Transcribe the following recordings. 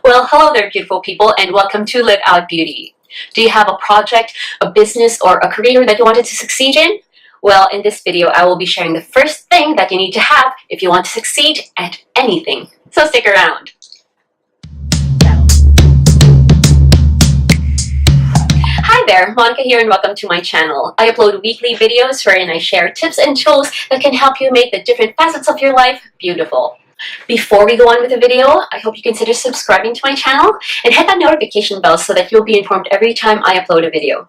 Well, hello there, beautiful people, and welcome to Live Out Beauty. Do you have a project, a business, or a career that you wanted to succeed in? Well, in this video, I will be sharing the first thing that you need to have if you want to succeed at anything. So stick around. Hi there, Monica here, and welcome to my channel. I upload weekly videos wherein I share tips and tools that can help you make the different facets of your life beautiful. Before we go on with the video, I hope you consider subscribing to my channel and hit that notification bell so that you'll be informed every time I upload a video.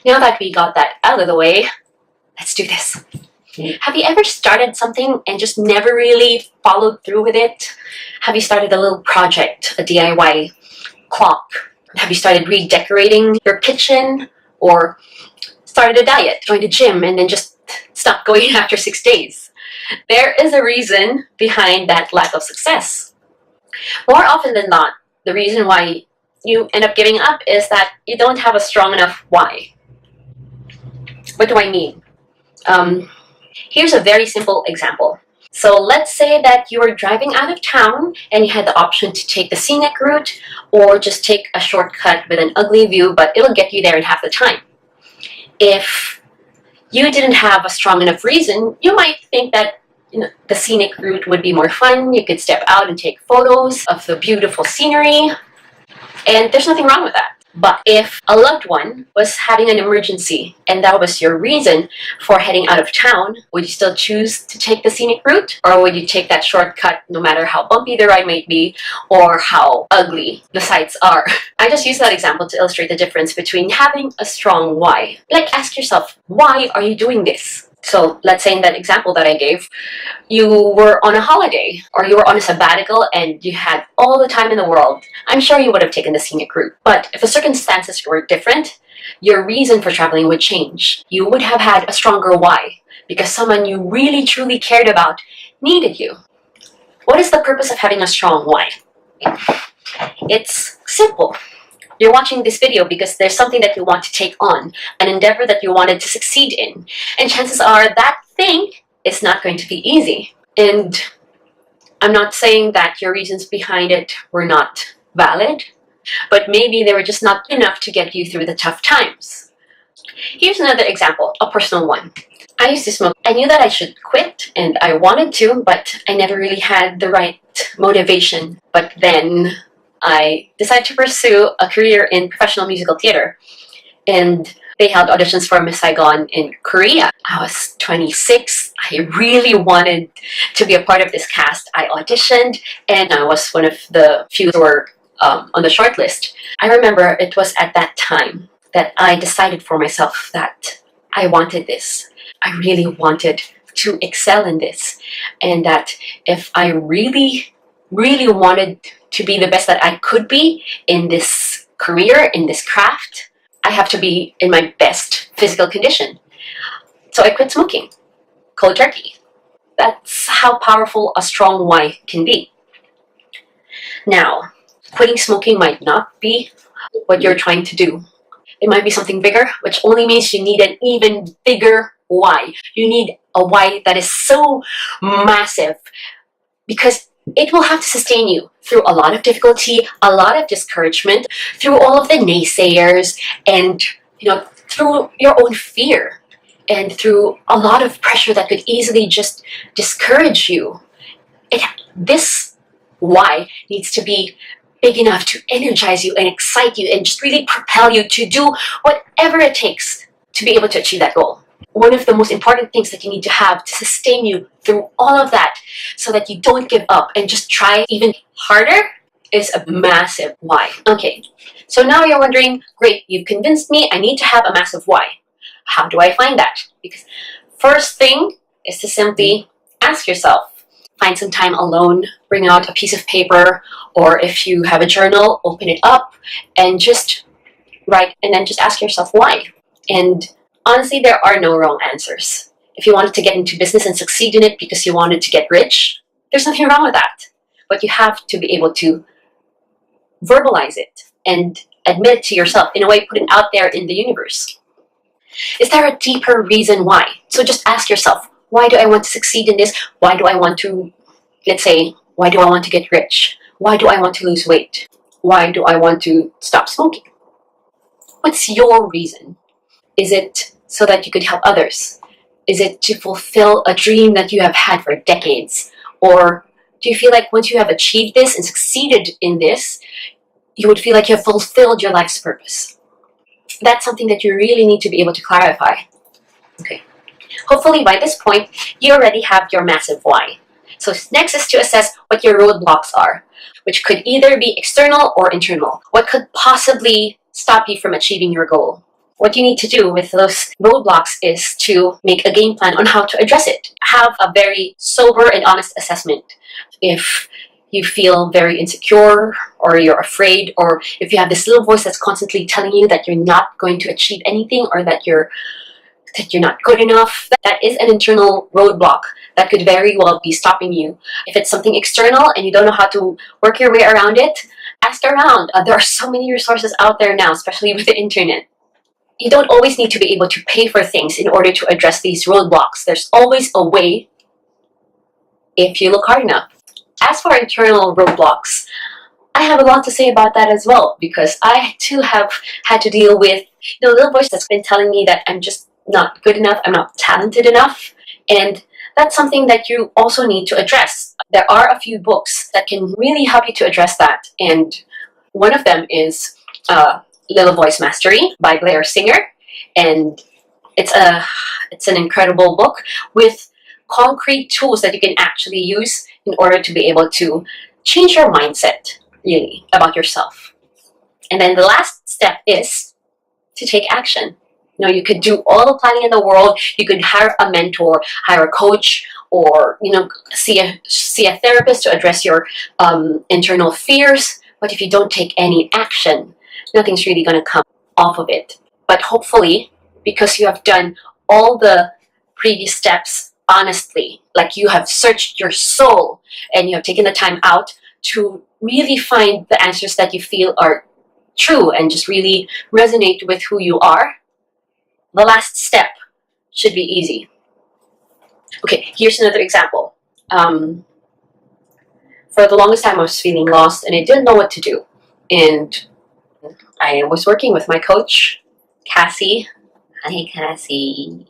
Now that we got that out of the way, let's do this. Have you ever started something and just never really followed through with it? Have you started a little project, a DIY clock? Have you started redecorating your kitchen, or started a diet, joined a gym, and then just stopped going after 6 days? There is a reason behind that lack of success. More often than not, the reason why you end up giving up is that you don't have a strong enough why. What do I mean? Here's a very simple example. So let's say that you were driving out of town and you had the option to take the scenic route or just take a shortcut with an ugly view, but it'll get you there in half the time. If you didn't have a strong enough reason, you might think that the scenic route would be more fun. You could step out and take photos of the beautiful scenery, and there's nothing wrong with that. But if a loved one was having an emergency and that was your reason for heading out of town, would you still choose to take the scenic route? Or would you take that shortcut no matter how bumpy the ride might be or how ugly the sights are? I just use that example to illustrate the difference between having a strong why. Like, ask yourself, why are you doing this? So let's say in that example that I gave, you were on a holiday or you were on a sabbatical and you had all the time in the world. I'm sure you would have taken the scenic route. But if the circumstances were different, your reason for traveling would change. You would have had a stronger why because someone you really truly cared about needed you. What is the purpose of having a strong why? It's simple. You're watching this video because there's something that you want to take on, an endeavor that you wanted to succeed in. And chances are that thing is not going to be easy. And I'm not saying that your reasons behind it were not valid, but maybe they were just not enough to get you through the tough times. Here's another example, a personal one. I used to smoke. I knew that I should quit and I wanted to, but I never really had the right motivation. But then I decided to pursue a career in professional musical theater, and they held auditions for Miss Saigon in Korea. I was 26. I really wanted to be a part of this cast. I auditioned, and I was one of the few who were on the short list. I remember it was at that time that I decided for myself that I wanted this. I really wanted to excel in this, and that if I really wanted to be the best that I could be in this career, in this craft, I have to be in my best physical condition. So I quit smoking, cold turkey. That's how powerful a strong why can be. Now, quitting smoking might not be what you're trying to do. It might be something bigger, which only means you need an even bigger why. You need a why that is so massive because it will have to sustain you through a lot of difficulty, a lot of discouragement, through all of the naysayers, and through your own fear, and through a lot of pressure that could easily just discourage you. This why needs to be big enough to energize you and excite you and just really propel you to do whatever it takes to be able to achieve that goal. One of the most important things that you need to have to sustain you through all of that so that you don't give up and just try even harder is a massive why. Okay, so now you're wondering, great, you've convinced me, I need to have a massive why. How do I find that? Because first thing is to simply ask yourself, find some time alone, bring out a piece of paper, or if you have a journal, open it up and just write, and then just ask yourself why. And honestly, there are no wrong answers. If you wanted to get into business and succeed in it because you wanted to get rich, there's nothing wrong with that. But you have to be able to verbalize it and admit it to yourself, in a way, put it out there in the universe. Is there a deeper reason why? So just ask yourself, why do I want to succeed in this? Why do I want to, let's say, why do I want to get rich? Why do I want to lose weight? Why do I want to stop smoking? What's your reason? Is it so that you could help others? Is it to fulfill a dream that you have had for decades? Or do you feel like once you have achieved this and succeeded in this, you would feel like you have fulfilled your life's purpose? That's something that you really need to be able to clarify. Okay. Hopefully by this point, you already have your massive why. So next is to assess what your roadblocks are, which could either be external or internal. What could possibly stop you from achieving your goal? What you need to do with those roadblocks is to make a game plan on how to address it. Have a very sober and honest assessment. If you feel very insecure, or you're afraid, or if you have this little voice that's constantly telling you that you're not going to achieve anything, or that you're not good enough, that is an internal roadblock that could very well be stopping you. If it's something external and you don't know how to work your way around it, ask around. There are so many resources out there now, especially with the internet. You don't always need to be able to pay for things in order to address these roadblocks. There's always a way if you look hard enough. As for internal roadblocks, I have a lot to say about that as well, because I too have had to deal with the little voice that's been telling me that I'm just not good enough, I'm not talented enough, and that's something that you also need to address. There are a few books that can really help you to address that, and one of them is Little Voice Mastery by Blair Singer, and it's an incredible book with concrete tools that you can actually use in order to be able to change your mindset, really, about yourself. And then the last step is to take action. You could do all the planning in the world. You could hire a mentor, hire a coach, or see a therapist to address your internal fears. But if you don't take any action, nothing's really going to come off of it. But hopefully, because you have done all the previous steps honestly, like you have searched your soul and you have taken the time out to really find the answers that you feel are true and just really resonate with who you are, the last step should be easy. Okay, here's another example. For the longest time I was feeling lost and I didn't know what to do. And I was working with my coach, Cassie. Hi, Cassie.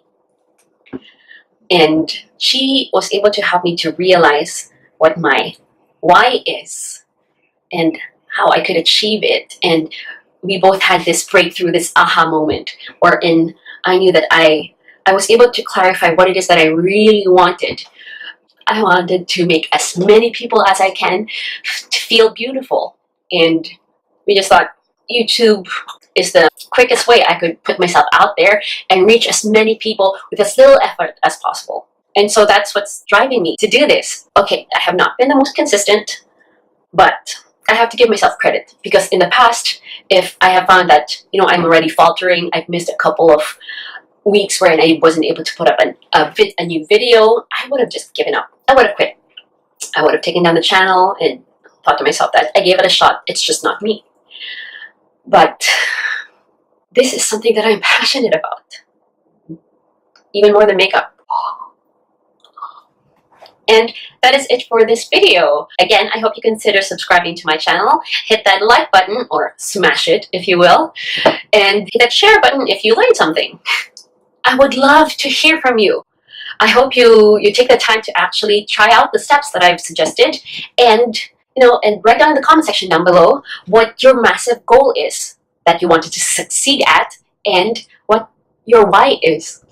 And she was able to help me to realize what my why is and how I could achieve it. And we both had this breakthrough, this aha moment, wherein I knew that I was able to clarify what it is that I really wanted. I wanted to make as many people as I can to feel beautiful. And we just thought YouTube is the quickest way I could put myself out there and reach as many people with as little effort as possible. And so that's what's driving me to do this. Okay, I have not been the most consistent, but I have to give myself credit, because in the past, if I have found that, I'm already faltering, I've missed a couple of weeks where I wasn't able to put up a new video, I would have just given up. I would have quit. I would have taken down the channel and thought to myself that I gave it a shot. It's just not me. But this is something that I'm passionate about, even more than makeup. And that is it for this video. Again, I hope you consider subscribing to my channel. Hit that like button, or smash it if you will, and hit that share button if you learned something. I would love to hear from you. I hope you take the time to actually try out the steps that I've suggested, and and write down in the comment section down below what your massive goal is that you wanted to succeed at, and what your why is.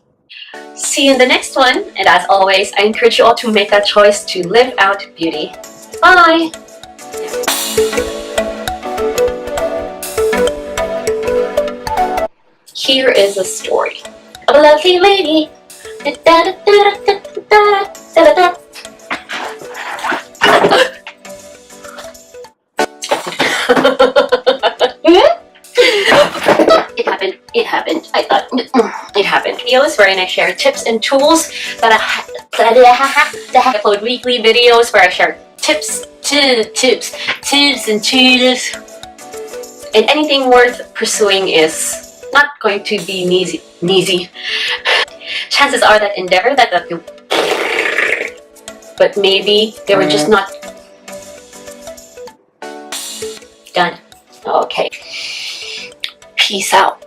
See you in the next one, and as always, I encourage you all to make that choice to live out beauty. Bye! Here is a story of a lovely lady. It happened. I thought it happened. Videos wherein I share tips and tools that I upload weekly videos where I share tips and tools. And anything worth pursuing is not going to be easy. Chances are that endeavor that you, but maybe they were just not Done. Okay. Peace out.